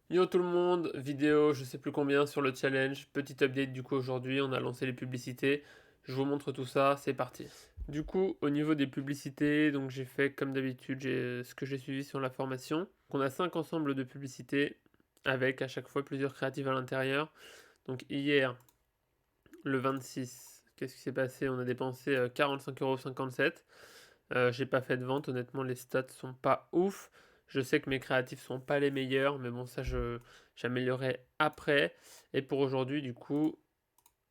Yo tout le monde, vidéo je sais plus combien sur le challenge, petit update du coup aujourd'hui, on a lancé les publicités, je vous montre tout ça, c'est parti. Du coup au niveau des publicités, donc j'ai fait comme d'habitude ce que j'ai suivi sur la formation. On a 5 ensembles de publicités avec à chaque fois plusieurs créatives à l'intérieur. Donc hier, le 26, qu'est-ce qui s'est passé? On a dépensé 45,57 €. J'ai pas fait de vente, honnêtement les stats sont pas ouf. Je sais que mes créatifs sont pas les meilleurs, mais bon ça j'améliorerai après. Et pour aujourd'hui du coup,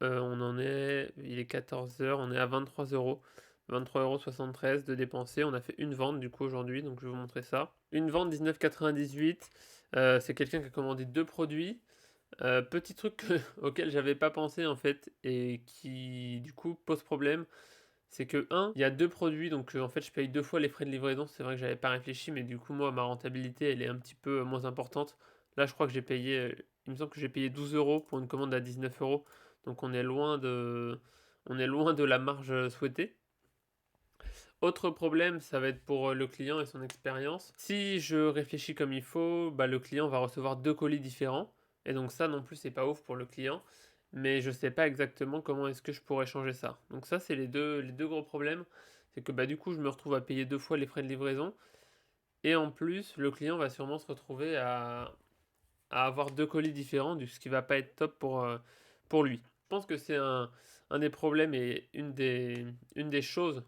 on en est, il est 14 h, on est à 23 €. 23,73 € de dépensés. On a fait une vente du coup aujourd'hui, donc je vais vous montrer ça. Une vente 19,98. C'est quelqu'un qui a commandé deux produits. Petit truc auquel j'avais pas pensé en fait et qui du coup pose problème, c'est que il y a 2 produits donc en fait je paye 2 fois les frais de livraison. C'est vrai que j'avais pas réfléchi mais du coup moi ma rentabilité elle est un petit peu, moins importante. Là je crois que j'ai payé, il me semble que j'ai payé 12 € pour une commande à 19 €, donc on est loin de la marge, souhaitée. Autre problème, ça va être pour, le client et son expérience. Si je réfléchis comme il faut, bah, le client va recevoir 2 colis différents et donc ça non plus c'est pas ouf pour le client, mais je sais pas exactement comment est-ce que je pourrais changer ça. Donc ça c'est les deux gros problèmes, c'est que, bah, du coup je me retrouve à payer 2 fois les frais de livraison et en plus le client va sûrement se retrouver à avoir 2 colis différents, ce qui va pas être top pour lui. Je pense que c'est un des problèmes et une des choses,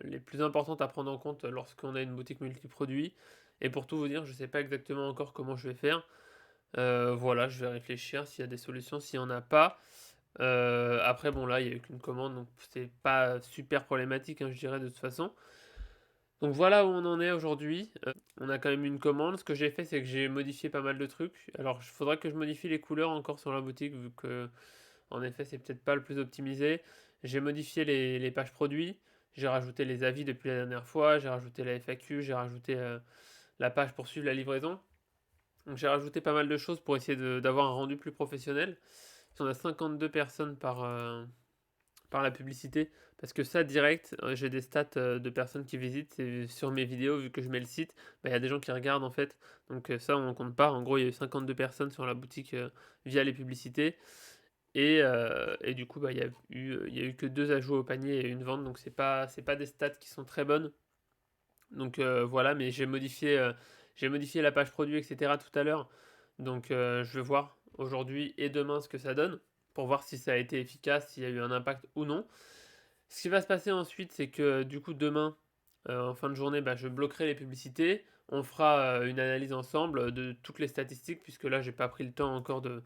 les plus importantes à prendre en compte lorsqu'on a une boutique multiproduits. Et pour tout vous dire, je ne sais pas exactement encore comment je vais faire. Voilà, je vais réfléchir s'il y a des solutions, s'il y en a pas. Après bon là, il y a eu qu'une commande, donc c'est pas super problématique, hein, je dirais de toute façon. Donc voilà où on en est aujourd'hui. On a quand même une commande. Ce que j'ai fait, c'est que j'ai modifié pas mal de trucs. Alors, il faudrait que je modifie les couleurs encore sur la boutique, vu que, en effet, c'est peut-être pas le plus optimisé. J'ai modifié les pages produits. J'ai rajouté les avis depuis la dernière fois. J'ai rajouté la FAQ. J'ai rajouté la page pour suivre la livraison. Donc, j'ai rajouté pas mal de choses pour essayer d'avoir un rendu plus professionnel. Si on a 52 personnes par la publicité, parce que ça direct, j'ai des stats de personnes qui visitent et sur mes vidéos, vu que je mets le site, bah, il y a des gens qui regardent en fait, donc ça on compte pas. En gros il y a eu 52 personnes sur la boutique via les publicités et du coup bah, il y a eu que deux ajouts au panier et une vente, donc c'est pas des stats qui sont très bonnes. Donc voilà, mais j'ai modifié la page produit etc tout à l'heure, donc je vais voir aujourd'hui et demain ce que ça donne pour voir si ça a été efficace, s'il y a eu un impact ou non. Ce qui va se passer ensuite, c'est que du coup demain, en fin de journée, bah, je bloquerai les publicités. On fera une analyse ensemble de toutes les statistiques, puisque là, j'ai pas pris le temps encore de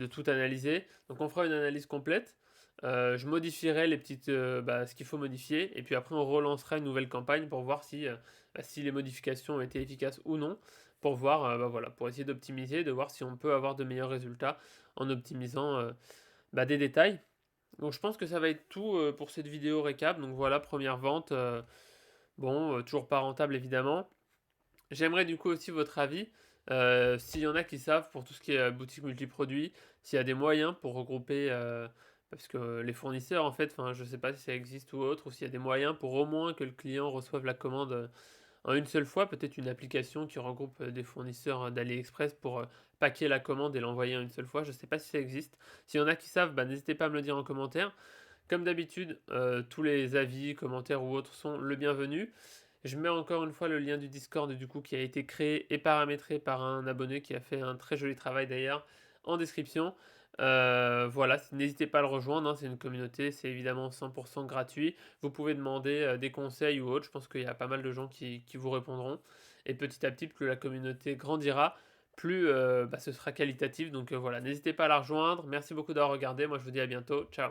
tout analyser. Donc on fera une analyse complète. Je modifierai ce qu'il faut modifier, et puis après on relancera une nouvelle campagne pour voir si les modifications ont été efficaces ou non, pour voir, bah, voilà, pour essayer d'optimiser, de voir si on peut avoir de meilleurs résultats en optimisant des détails. Donc je pense que ça va être tout pour cette vidéo récap. Donc voilà, première vente. Bon, toujours pas rentable évidemment. J'aimerais du coup aussi votre avis. S'il y en a qui savent pour tout ce qui est boutique multiproduits, s'il y a des moyens pour regrouper, parce que les fournisseurs en fait, enfin je sais pas si ça existe ou autre, ou s'il y a des moyens pour au moins que le client reçoive la commande en une seule fois, peut-être une application qui regroupe des fournisseurs d'AliExpress pour packer la commande et l'envoyer en une seule fois. Je ne sais pas si ça existe. S'il y en a qui savent, bah, n'hésitez pas à me le dire en commentaire. Comme d'habitude, tous les avis, commentaires ou autres sont le bienvenu. Je mets encore une fois le lien du Discord du coup qui a été créé et paramétré par un abonné qui a fait un très joli travail d'ailleurs en description. Voilà, n'hésitez pas à le rejoindre, hein, c'est une communauté, c'est évidemment 100% gratuit. Vous pouvez demander des conseils ou autre, je pense qu'il y a pas mal de gens qui vous répondront. Et petit à petit, plus la communauté grandira, plus ce sera qualitatif. Donc voilà, n'hésitez pas à la rejoindre. Merci beaucoup d'avoir regardé, moi je vous dis à bientôt, ciao.